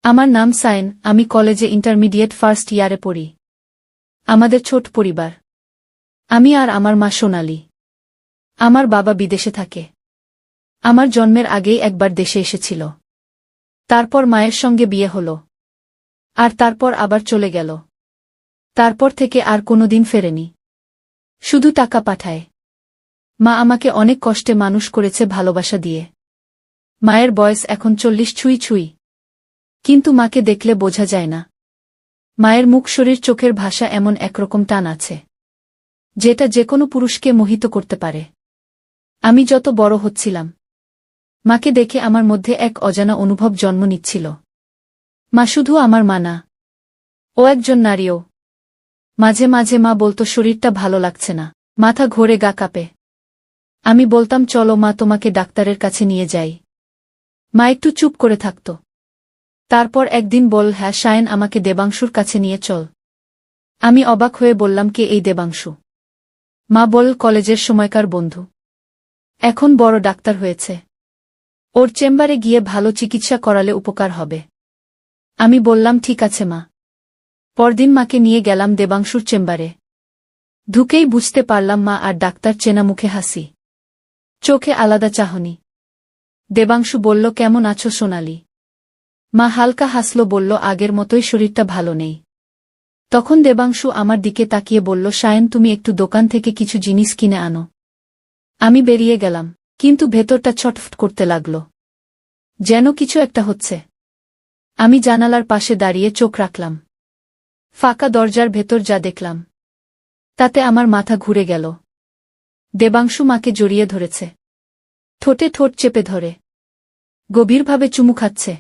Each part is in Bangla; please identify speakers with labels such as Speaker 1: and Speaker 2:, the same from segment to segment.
Speaker 1: আমার নাম সাইন, আমি কলেজে ইন্টারমিডিয়েট ফার্স্ট ইয়ারে পড়ি। আমাদের ছোট পরিবার। আমি আর আমার মা সোনালি। আমার বাবা বিদেশে থাকে। আমার জন্মের আগেই একবার দেশে এসেছিল। তারপর মায়ের সঙ্গে বিয়ে হল। আর তারপর আবার চলে গেল। তারপর থেকে আর কোনোদিন ফেরেনি। শুধু টাকা পাঠায়। মা আমাকে অনেক কষ্টে মানুষ করেছে ভালোবাসা দিয়ে। মায়ের বয়স এখন 40 ছুঁই ছুঁই। কিন্তু মাকে দেখলে বোঝা যায় না। মায়ের মুখ শরীর চোখের ভাষা এমন একরকম টান আছে, যেটা যেকোনো পুরুষকে মোহিত করতে পারে। আমি যত বড় হচ্ছিলাম, মাকে দেখে আমার মধ্যে এক অজানা অনুভব জন্ম নিচ্ছিল। মা শুধু আমার মা না, ও একজন নারীও। মাঝে মাঝে মা বলতো শরীরটা ভালো লাগছে না, মাথা ঘোরে, গা কাঁপে। আমি বলতাম চলো মা, তোমাকে ডাক্তারের কাছে নিয়ে যাই। মা একটু চুপ করে থাকত। তারপর একদিন বল, হ্যাঁ সায়ন, আমাকে দেবাংশুর কাছে নিয়ে চল। আমি অবাক হয়ে বললাম, কে এই দেবাংশু? মা বল, কলেজের সময়কার বন্ধু। এখন বড় ডাক্তার হয়েছে। ওর চেম্বারে গিয়ে ভালো চিকিৎসা করালে উপকার হবে। আমি বললাম ঠিক আছে মা। পরদিন মাকে নিয়ে গেলাম দেবাংশুর চেম্বারে। ঢুকেই বুঝতে পারলাম মা আর ডাক্তার চেনা মুখে হাসি, চোখে আলাদা চাহনি। দেবাংশু বলল, কেমন আছো সোনালি? মা হালকা হাসল, বলল, আগের মতোই, শরীরটা ভালো নেই। তখন দেবাংশু আমার দিকে তাকিয়ে বলল, সায়ন, তুমি একটু দোকান থেকে কিছু জিনিস কিনে আনো। আমি বেরিয়ে গেলাম, কিন্তু ভেতরটা ছটফট করতে লাগল, যেন কিছু একটা হচ্ছে। আমি জানালার পাশে দাঁড়িয়ে চোখ রাখলাম। ফাঁকা দরজার ভেতর যা দেখলাম, তাতে আমার মাথা ঘুরে গেল। দেবাংশু মাকে জড়িয়ে ধরেছে, ঠোঁটে ঠোঁট চেপে ধরে গভীরভাবে চুমু খাচ্ছে।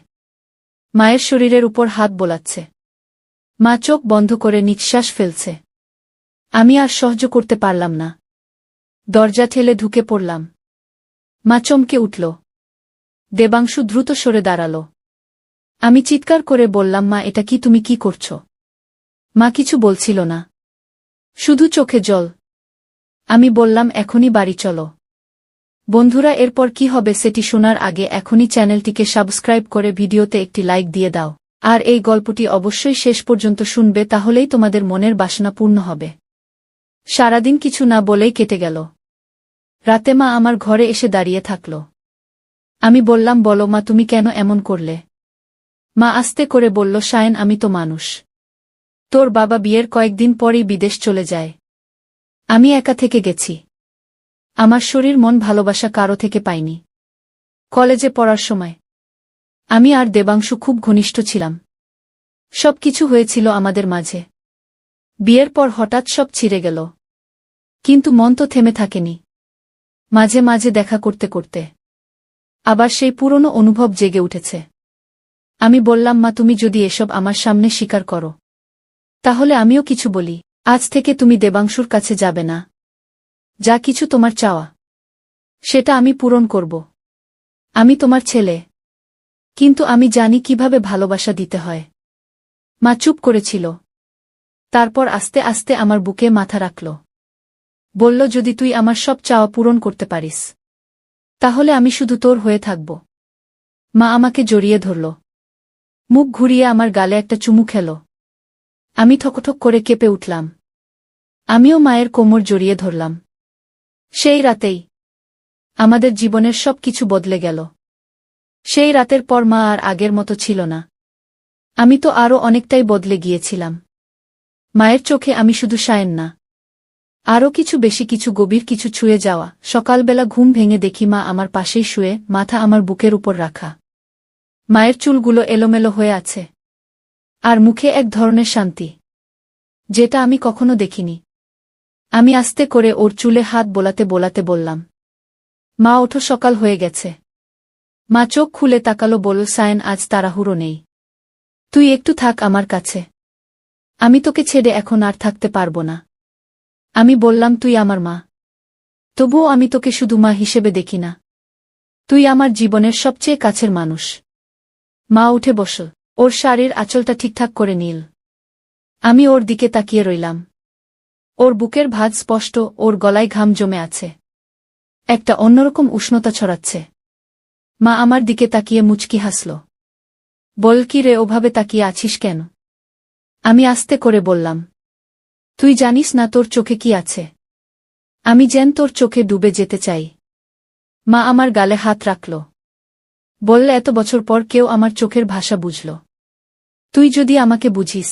Speaker 1: মায়ের শরীরের উপর হাত বোলাচ্ছে। মা চোখ বন্ধ করে নিঃশ্বাস ফেলছে। আমি আর সহ্য করতে পারলাম না। দরজা ঠেলে ঢুকে পড়লাম। মা চমকে উঠল। দেবাংশু দ্রুত সরে দাঁড়াল। আমি চিৎকার করে বললাম, মা, এটা কি? তুমি কি করছ? মা কিছু বলছিল না, শুধু চোখে জল। আমি বললাম, এখনই বাড়ি চলো। বন্ধুরা, এরপর কি হবে সেটি শোনার আগে এখনই চ্যানেলটিকে সাবস্ক্রাইব করে ভিডিওতে একটি লাইক দিয়ে দাও। আর এই গল্পটি অবশ্যই শেষ পর্যন্ত শুনবে, তাহলেই তোমাদের মনের বাসনা পূর্ণ হবে। সারাদিন কিছু না বলেই কেটে গেল। রাতে মা আমার ঘরে এসে দাঁড়িয়ে থাকল। আমি বললাম, বলো মা, তুমি কেন এমন করলে? মা আস্তে করে বলল, সায়ন, আমি তো মানুষ। তোর বাবা বিয়ের কয়েকদিন পরই বিদেশ চলে যায়। আমি একা থেকে গেছি। আমার শরীর মন ভালোবাসা কারো থেকে পাইনি। কলেজে পড়ার সময় আমি আর দেবাংশু খুব ঘনিষ্ঠ ছিলাম। সবকিছু হয়েছিল আমাদের মাঝে। বিয়ের পর হঠাৎ সব ছিঁড়ে গেল। কিন্তু মন তো থেমে থাকেনি। মাঝে মাঝে দেখা করতে করতে আবার সেই পুরনো অনুভব জেগে উঠেছে। আমি বললাম, মা, তুমি যদি এসব আমার সামনে স্বীকার করো, তাহলে আমিও কিছু বলি। আজ থেকে তুমি দেবাংশুর কাছে যাবে না। যা কিছু তোমার চাওয়া, সেটা আমি পূরণ করব। আমি তোমার ছেলে। কিন্তু আমি জানি কিভাবে ভালোবাসা দিতে হয়। মা চুপ করেছিল। তারপর আস্তে আস্তে আমার বুকে মাথা রাখল। বলল, যদি তুই আমার সব চাওয়া পূরণ করতে পারিস, তাহলে আমি শুধু তোর হয়ে থাকব। মা আমাকে জড়িয়ে ধরল। মুখ ঘুরিয়ে আমার গালে একটা চুমু খেল। আমি ঠকঠক করে কেঁপে উঠলাম। আমিও মায়ের কোমর জড়িয়ে ধরলাম। সেই রাতেই আমাদের জীবনের সব কিছু বদলে গেল। সেই রাতের পর মা আর আগের মতো ছিল না। আমি তো আরও অনেকটাই বদলে গিয়েছিলাম। মায়ের চোখে আমি শুধু সায়ন না, আরও কিছু, বেশি কিছু, গভীর কিছু ছুঁয়ে যাওয়া। সকালবেলা ঘুম ভেঙে দেখি মা আমার পাশেই শুয়ে, মাথা আমার বুকের উপর রাখা। মায়ের চুলগুলো এলোমেলো হয়ে আছে, আর মুখে এক ধরনের শান্তি, যেটা আমি কখনো দেখিনি। আমি আস্তে করে ওর চুলে হাত বোলাতে বোলাতে বললাম, মা, ওঠো, সকাল হয়ে গেছে। মা চোখ খুলে তাকালো, বলল, সায়ন, আজ তাড়াহুড়ো নেই। তুই একটু থাক আমার কাছে। আমি তোকে ছেড়ে এখন আর থাকতে পারবো না। আমি বললাম, তুই আমার মা। তবুও আমি তোকে শুধু মা হিসেবে দেখি না। তুই আমার জীবনের সবচেয়ে কাছের মানুষ। মা উঠে বসল। ওর শাড়ির আঁচলটা ঠিকঠাক করে নিল। আমি ওর দিকে তাকিয়ে রইলাম। ওর বুকের ভাঁজ স্পষ্ট, ওর গলায় ঘাম জমে আছে। একটা অন্যরকম উষ্ণতা ছড়াচ্ছে। মা আমার দিকে তাকিয়ে মুচকি হাসল। বল কি রে, ওভাবে তাকিয়ে আছিস কেন? আমি আস্তে করে বললাম, তুই জানিস না তোর চোখে কি আছে? আমি যেন তোর চোখে ডুবে যেতে চাই। মা আমার গালে হাত রাখল। বললে, এত বছর পর কেউ আমার চোখের ভাষা বুঝল। তুই যদি আমাকে বুঝিস,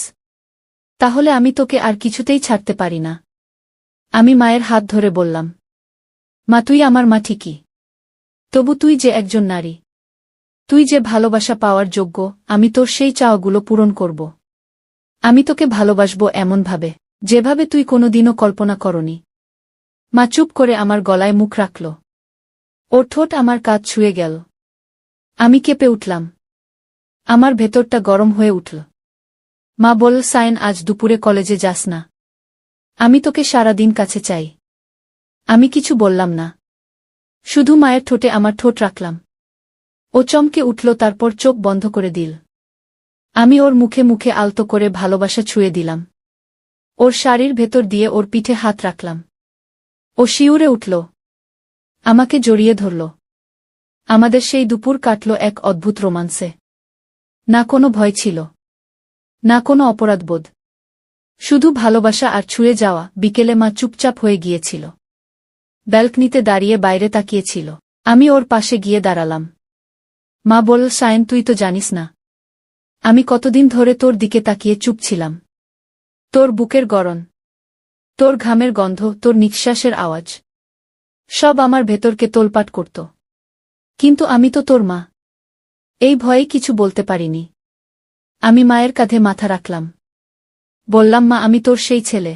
Speaker 1: তাহলে আমি তোকে আর কিছুতেই ছাড়তে পারি না। আমি মায়ের হাত ধরে বললাম, মা তুই আমার মা ঠিকই, তবু তুই যে একজন নারী, তুই যে ভালোবাসা পাওয়ার যোগ্য, আমি তোর সেই চাওয়াগুলো পূরণ করব। আমি তোকে ভালোবাসবো এমনভাবে, যেভাবে তুই কোনোদিনও কল্পনা করনি। মা চুপ করে আমার গলায় মুখ রাখল। ওর ঠোঁট আমার কাঁধ ছুঁয়ে গেল। আমি কেঁপে উঠলাম। আমার ভেতরটা গরম হয়ে উঠল। মা বলল, সায়ন, আজ দুপুরে কলেজে যাস না। আমি তোকে সারা দিন কাছে চাই। আমি কিছু বললাম না, শুধু মায়ের ঠোঁটে আমার ঠোঁট রাখলাম। ও চমকে উঠল, তারপর চোখ বন্ধ করে দিল। আমি ওর মুখে মুখে আলতো করে ভালোবাসা ছুঁয়ে দিলাম। ওর শাড়ির ভেতর দিয়ে ওর পিঠে হাত রাখলাম। ও শিউরে উঠল, আমাকে জড়িয়ে ধরল। আমাদের সেই দুপুর কাটল এক অদ্ভুত রোমান্সে। না কোনো ভয় ছিল, না কোনো অপরাধবোধ, শুধু ভালোবাসা আর ছুঁয়ে যাওয়া। বিকেলে মা চুপচাপ হয়ে গিয়েছিল, ব্যালকনিতে দাঁড়িয়ে বাইরে তাকিয়েছিল। আমি ওর পাশে গিয়ে দাঁড়ালাম। মা বলল, সায়ন, তুই তো জানিস না আমি কতদিন ধরে তোর দিকে তাকিয়ে চুপ ছিলাম। তোর বুকের গড়ন, তোর ঘামের গন্ধ, তোর নিঃশ্বাসের আওয়াজ, সব আমার ভেতরকে তোলপাট করত। কিন্তু আমি তো তোর মা, এই ভয়ে কিছু বলতে পারিনি। আমি মায়ের কাঁধে মাথা রাখলাম। বললাম, মা, আমি তোর সেই ছেলে,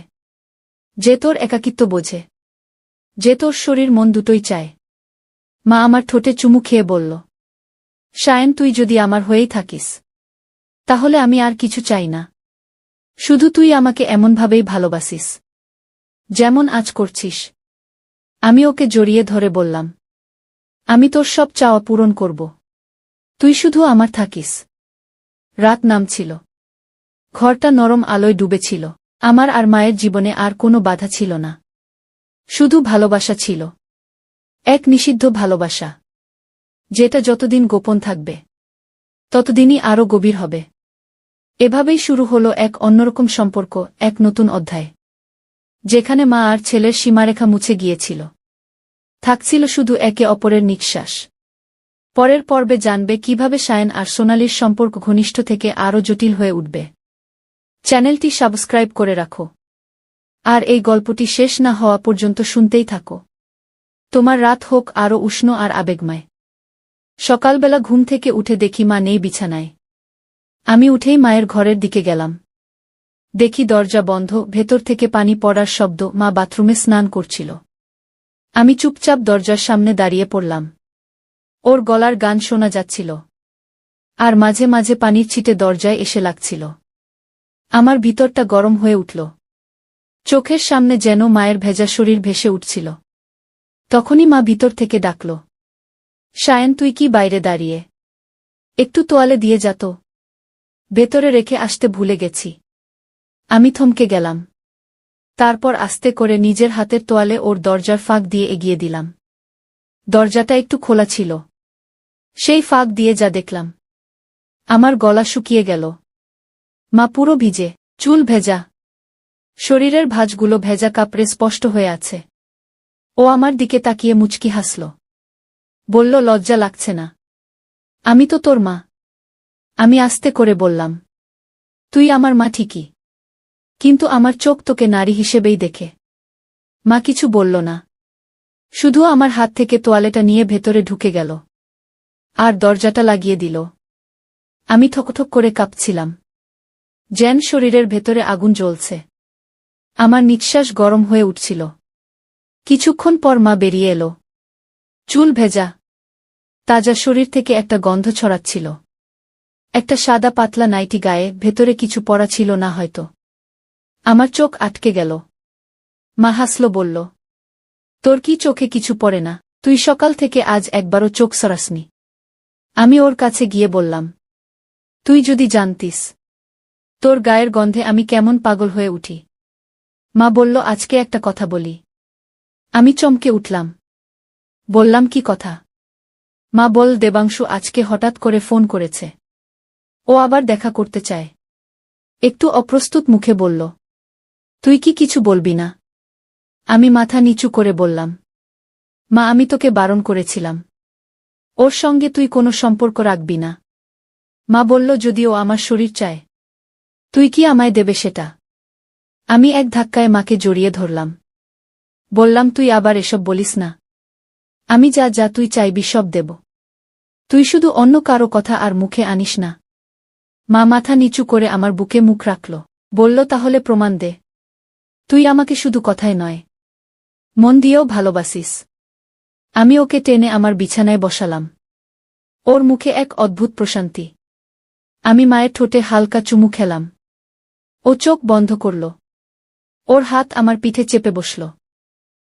Speaker 1: যে তোর একাকিত্ব বোঝে, যে তোর শরীর মন দুটোই চায়। মা আমার ঠোঁটে চুমু খেয়ে বলল, সায়ন, তুই যদি আমার হয়েই থাকিস, তাহলে আমি আর কিছু চাই না। শুধু তুই আমাকে এমনভাবেই ভালোবাসিস, যেমন আজ করছিস। আমি ওকে জড়িয়ে ধরে বললাম, আমি তোর সব চাওয়া পূরণ করব, তুই শুধু আমার থাকিস। রাত নামছিল, ঘরটা নরম আলোয় ডুবেছিল। আমার আর মায়ের জীবনে আর কোনো বাধা ছিল না, শুধু ভালোবাসা ছিল, এক নিষিদ্ধ ভালোবাসা, যেটা যতদিন গোপন থাকবে, ততদিনই আরও গভীর হবে। এভাবেই শুরু হলো এক অন্যরকম সম্পর্ক, এক নতুন অধ্যায়, যেখানে মা আর ছেলের সীমারেখা মুছে গিয়েছিল। থাকছিল শুধু একে অপরের নিঃশ্বাস। পরের পর্বে জানবে কিভাবে সায়ন আর সোনালীর সম্পর্ক ঘনিষ্ঠ থেকে আরও জটিল হয়ে উঠবে। চ্যানেলটি সাবস্ক্রাইব করে রাখো, আর এই গল্পটি শেষ না হওয়া পর্যন্ত শুনতেই থাকো। তোমার রাত হোক আরও উষ্ণ আর আবেগময়। সকালবেলা ঘুম থেকে উঠে দেখি মা নেই বিছানায়। আমি উঠেই মায়ের ঘরের দিকে গেলাম। দেখি দরজা বন্ধ, ভেতর থেকে পানি পড়ার শব্দ, মা বাথরুমে স্নান করছিল। আমি চুপচাপ দরজার সামনে দাঁড়িয়ে পড়লাম। ওর গলার গান শোনা যাচ্ছিল, আর মাঝে মাঝে পানির ছিটে দরজায় এসে লাগছিল। আমার ভিতরটা গরম হয়ে উঠল। চোখের সামনে যেন মায়ের ভেজা শরীর ভেসে উঠছিল। তখনই মা ভিতর থেকে ডাকল, সায়ন, তুই কি বাইরে দাঁড়িয়ে? একটু তোয়ালে দিয়ে যা তো, ভেতরে রেখে আসতে ভুলে গেছি। আমি থমকে গেলাম। তারপর আস্তে করে নিজের হাতের তোয়ালে ওর দরজার ফাঁক দিয়ে এগিয়ে দিলাম। দরজাটা একটু খোলা ছিল। সেই ফাঁক দিয়ে যা দেখলাম, আমার গলা শুকিয়ে গেল। মা পুরো ভিজে, চুল ভেজা, শরীরের ভাঁজগুলো ভেজা কাপড়ে স্পষ্ট হয়ে আছে। ও আমার দিকে তাকিয়ে মুচকি হাসল। বলল, লজ্জা লাগছে না? আমি তো তোর মা। আমি আস্তে করে বললাম, তুই আমার মা ঠিকই, কিন্তু আমার চোখ তোকে নারী হিসেবেই দেখে। মা কিছু বলল না, শুধু আমার হাত থেকে তোয়ালেটা নিয়ে ভেতরে ঢুকে গেল, আর দরজাটা লাগিয়ে দিল। আমি থকথক করে কাঁপছিলাম, যেন শরীরের ভেতরে আগুন জ্বলছে। আমার নিঃশ্বাস গরম হয়ে উঠছিল। কিছুক্ষণ পর মা বেরিয়ে এলো। চুল ভেজা, তাজা শরীর থেকে একটা গন্ধ ছড়াচ্ছিল। একটা সাদা পাতলা নাইটি গায়ে, ভেতরে কিছু পরা ছিল না হয়তো। আমার চোখ আটকে গেল। মা হাসল, বলল, তোর কি চোখে কিছু পড়ে না? তুই সকাল থেকে আজ একবারও চোখ সরাসনি। আমি ওর কাছে গিয়ে বললাম, তুই যদি জানতিস, তোর গায়ের গন্ধে আমি কেমন পাগল হয়ে উঠি। মা বলল, আজকে একটা কথা বলি। আমি চমকে উঠলাম। বললাম, কি কথা? মা বল, দেবাংশু আজকে হঠাৎ করে ফোন করেছে। ও আবার দেখা করতে চায়। একটু অপ্রস্তুত মুখে বলল, তুই কি কিছু বলবি না? আমি মাথা নিচু করে বললাম, মা আমি তোকে বারণ করেছিলাম। ওর সঙ্গে তুই কোনো সম্পর্ক রাখবি না। মা বলল, যদি ও আমার শরীর চায়, তুই কি আমায় দেবে সেটা? আমি এক ধাক্কায় মাকে জড়িয়ে ধরলাম। বললাম, তুই আবার এসব বলিস না। আমি যা যা তুই চাইবি সব দেব। তুই শুধু অন্য কারো কথা আর মুখে আনিস না। মা মাথা নিচু করে আমার বুকে মুখ রাখল। বলল, তাহলে প্রমাণ দে। তুই আমাকে শুধু কথায় নয়, মন দিয়েও ভালোবাসিস। আমি ওকে টেনে আমার বিছানায় বসালাম। ওর মুখে এক অদ্ভুত প্রশান্তি। আমি মায়ের ঠোঁটে হালকা চুমু খেলাম। ও চোখ বন্ধ করল। ওর হাত আমার পিঠে চেপে বসল।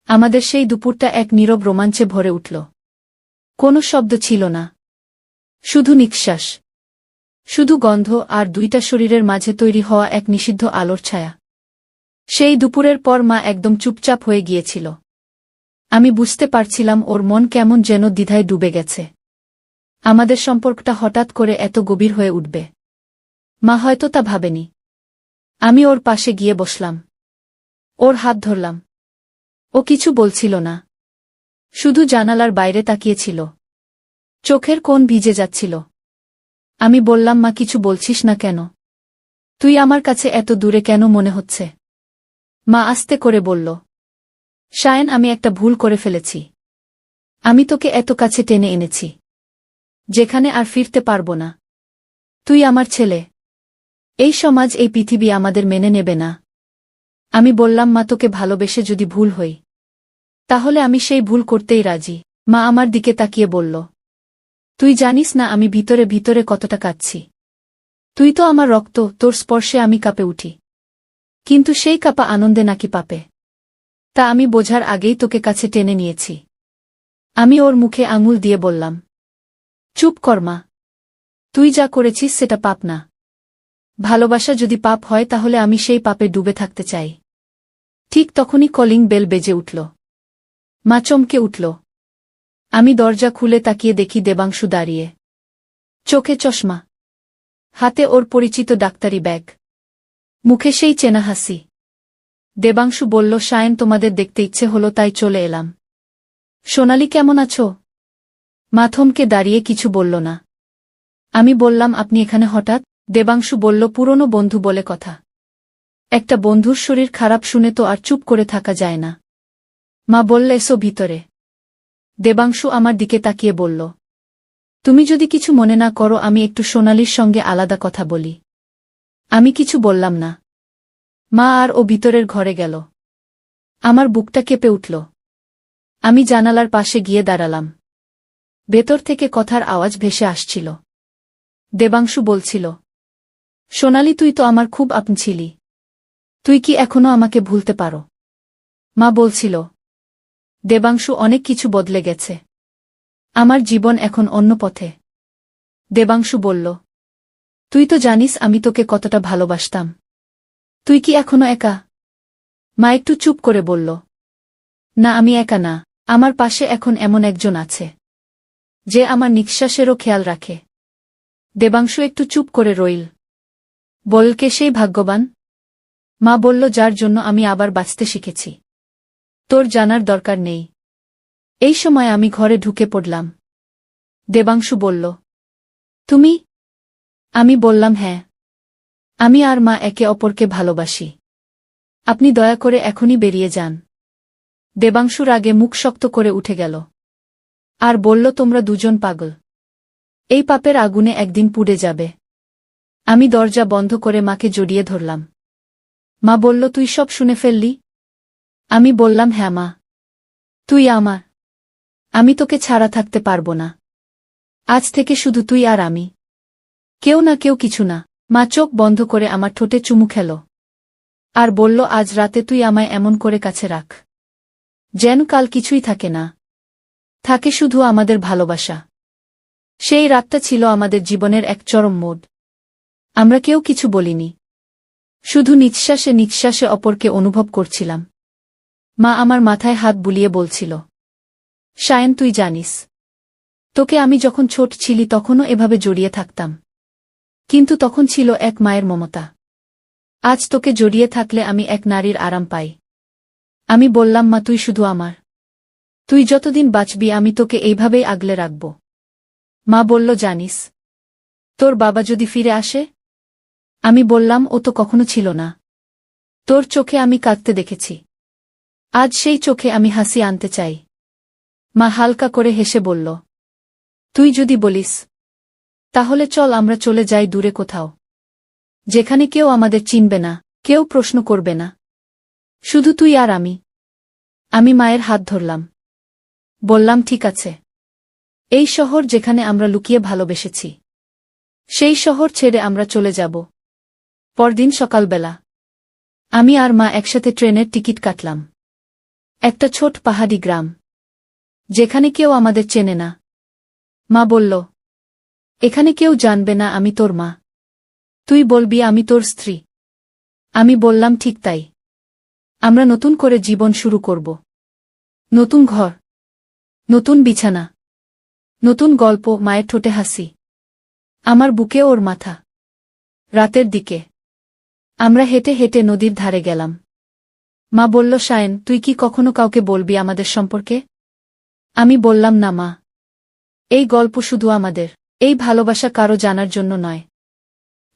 Speaker 1: আমাদের সেই দুপুরটা এক নীরব রোমাঞ্চে ভরে উঠল। কোনো শব্দ ছিল না, শুধু নিঃশ্বাস, শুধু গন্ধ আর দুইটা শরীরের মাঝে তৈরি হওয়া এক নিষিদ্ধ আলোর ছায়া। সেই দুপুরের পর মা একদম চুপচাপ হয়ে গিয়েছিল। আমি বুঝতে পারছিলাম ওর মন কেমন যেন দ্বিধায় ডুবে গেছে। আমাদের সম্পর্কটা হঠাৎ করে এত গভীর হয়ে উঠবে, মা হয়তো তা ভাবেনি। আমি ওর পাশে গিয়ে বসলাম। ওর হাত ধরলাম। ও কিছু বলছিল না, শুধু জানালার বাইরে তাকিয়েছিল। চোখের কোণ ভিজে যাচ্ছিল। আমি বললাম, মা কিছু বলছিস না কেন? তুই আমার কাছে এত দূরে কেন মনে হচ্ছে? মা আস্তে করে বলল, শায়ন, আমি একটা ভুল করে ফেলেছি। আমি তোকে এত কাছে টেনে এনেছি, যেখানে আর ফিরতে পারব না। তুই আমার ছেলে। এই সমাজ, এই পৃথিবী আমাদের মেনে নেবে না। আমি বললাম, মা তোকে ভালোবেসে যদি ভুল হই, তাহলে আমি সেই ভুল করতেই রাজি। মা আমার দিকে তাকিয়ে বলল, তুই জানিস না আমি ভিতরে ভিতরে কতটা কাঁদছি। তুই তো আমার রক্ত, তোর স্পর্শে আমি কাঁপে উঠি। কিন্তু সেই কাঁপা আনন্দে নাকি পাপে, তা আমি বোঝার আগেই তোকে কাছে টেনে নিয়েছি। আমি ওর মুখে আঙুল দিয়ে বললাম, চুপ কর মা। তুই যা করেছিস সেটা পাপ না। ভালোবাসা যদি পাপ হয় তাহলে আমি সেই পাপে ডুবে থাকতে চাই। ঠিক তখনই কলিং বেল বেজে উঠল। মা চমকে উঠল। আমি দরজা খুলে তাকিয়ে দেখি দেবাংশু দাঁড়িয়ে, চোখে চশমা, হাতে ওর পরিচিত ডাক্তারি ব্যাগ, মুখে সেই চেনা হাসি। দেবাংশু বলল, শায়ন, তোমাদের দেখতে ইচ্ছে হলো তাই চলে এলাম। সোনালি কেমন আছো? মা থমকে দাঁড়িয়ে কিছু বলল না। আমি বললাম, আপনি এখানে হঠাৎ? দেবাংশু বলল, পুরনো বন্ধু বলে কথা। একটা বন্ধুর শরীর খারাপ শুনে তো আর চুপ করে থাকা যায় না। মা বলল, এসো ভিতরে। দেবাংশু আমার দিকে তাকিয়ে বলল, তুমি যদি কিছু মনে না করো আমি একটু সোনালির সঙ্গে আলাদা কথা বলি। আমি কিছু বললাম না। মা আর ও ভিতরের ঘরে গেল। আমার বুকটা কেঁপে উঠল। আমি জানালার পাশে গিয়ে দাঁড়ালাম। ভেতর থেকে কথার আওয়াজ ভেসে আসছিল। দেবাংশু বলছিল, সোনালি, তুই তো আমার খুব আপন ছিলি। তুই কি এখনো আমাকে ভুলতে পারো? মা বলছিল, দেবাংশু, অনেক কিছু বদলে গেছে। আমার জীবন এখন অন্য পথে। দেবাংশু বলল, তুই তো জানিস আমি তোকে কতটা ভালোবাসতাম। তুই কি এখনো একা? মা একটু চুপ করে বলল, না, আমি একা না। আমার পাশে এখন এমন একজন আছে, যে আমার নিঃশ্বাসেরও খেয়াল রাখে। দেবাংশু একটু চুপ করে রইল। বলকে সেই ভাগ্যবান? মা বলল, যার জন্য আমি আবার বাঁচতে শিখেছি। তোর জানার দরকার নেই। এই সময় আমি ঘরে ঢুকে পড়লাম। দেবাংশু বলল, তুমি? আমি বললাম, হ্যাঁ, আমি আর মা একে অপরকে ভালোবাসি। আপনি দয়া করে এখনই বেরিয়ে যান। দেবাংশুর আগে মুখ শক্ত করে উঠে গেল আর বলল, তোমরা দুজন পাগল। এই পাপের আগুনে একদিন পুড়ে যাবে। আমি দরজা বন্ধ করে মাকে জড়িয়ে ধরলাম। মা বলল, তুই সব শুনে ফেললি? আমি বললাম, হ্যাঁ মা, তুই আমার। আমি তোকে ছাড়া থাকতে পারবো না। আজ থেকে শুধু তুই আর আমি, কেউ না, কেউ কিছু না। মা চোখ বন্ধ করে আমার ঠোঁটে চুমু খেল আর বলল, আজ রাতে তুই আমায় এমন করে কাছে রাখ যেন কাল কিছুই থাকে না, থাকে শুধু আমাদের ভালোবাসা। সেই রাতটা ছিল আমাদের জীবনের এক চরম মোড়। আমরা কেউ কিছু বলিনি, শুধু নিঃশ্বাসে নিঃশ্বাসে অপরকে অনুভব করছিলাম। মা আমার মাথায় হাত বুলিয়ে বলছিল, শায়ন, তুই জানিস, তোকে আমি যখন ছোট ছিলি তখনও এভাবে জড়িয়ে থাকতাম। কিন্তু তখন ছিল এক মায়ের মমতা। আজ তোকে জড়িয়ে থাকলে আমি এক নারীর আরাম পাই। আমি বললাম, মা তুই শুধু আমার। তুই যতদিন বাঁচবি আমি তোকে এইভাবেই আগলে রাখব। মা বলল, জানিস তোর বাবা যদি ফিরে আসে? আমি বললাম, ও তো কখনো ছিল না। তোর চোখে আমি কাঁদতে দেখেছি। আজ সেই চোখে আমি হাসি আনতে চাই। মা হালকা করে হেসে বলল, তুই যদি বলিস তাহলে চল আমরা চলে যাই দূরে কোথাও, যেখানে কেউ আমাদের চিনবে না, কেউ প্রশ্ন করবে না, শুধু তুই আর আমি। আমি মায়ের হাত ধরলাম, বললাম, ঠিক আছে। এই শহর যেখানে আমরা লুকিয়ে ভালোবেসেছি, সেই শহর ছেড়ে আমরা চলে যাব। পরদিন সকালবেলা আমি আর মা একসাথে ট্রেনের টিকিট কাটলাম। একটা ছোট পাহাড়ি গ্রাম, যেখানে কেউ আমাদের চেনে না। মা বলল, এখানে কেউ জানবে না আমি তোর মা। তুই বলবি আমি তোর স্ত্রী। আমি বললাম, ঠিক তাই। আমরা নতুন করে জীবন শুরু করব। নতুন ঘর, নতুন বিছানা, নতুন গল্প। মায়ের ঠোঁটে হাসি, আমার বুকে ওর মাথা। রাতের দিকে আমরা হেঁটে হেঁটে নদীর ধারে গেলাম। মা বলল, শায়েন, তুই কি কখনো কাউকে বলবি আমাদের সম্পর্কে? আমি বললাম, না মা, এই গল্প শুধু আমাদের। এই ভালোবাসা কারো জানার জন্য নয়।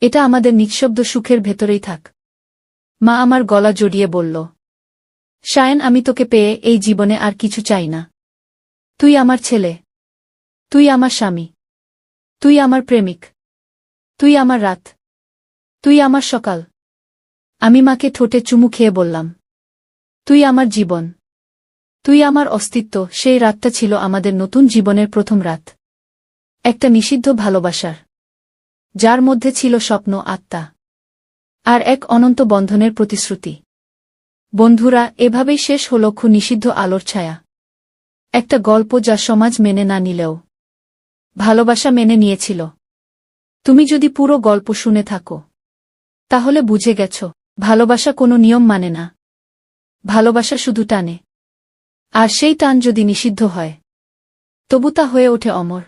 Speaker 1: এটা আমাদের নিঃশব্দ সুখের ভেতরেই থাক। মা আমার গলা জড়িয়ে বলল, শায়েন, আমি তোকে পেয়ে এই জীবনে আর কিছু চাই না। তুই আমার ছেলে, তুই আমার স্বামী, তুই আমার প্রেমিক, তুই আমার রাত, তুই আমার সকাল। আমি মাকে ঠোঁটে চুমু খেয়ে বললাম, তুই আমার জীবন, তুই আমার অস্তিত্ব। সেই রাতটা ছিল আমাদের নতুন জীবনের প্রথম রাত। একটা নিষিদ্ধ ভালোবাসার, যার মধ্যে ছিল স্বপ্ন, আত্মা আর এক অনন্ত বন্ধনের প্রতিশ্রুতি। বন্ধুরা, এভাবেই শেষ হল নিষিদ্ধ আলোর ছায়া। একটা গল্প যা সমাজ মেনে না নিলেও ভালোবাসা মেনে নিয়েছিল। তুমি যদি পুরো গল্প শুনে থাকো, তাহলে বুঝে গেছ, ভালোবাসা কোনো নিয়ম মানে না। ভালোবাসা শুধু টানে। আর সেই টান যদি নিষিদ্ধ হয়, তবু তা হয়ে ওঠে অমর।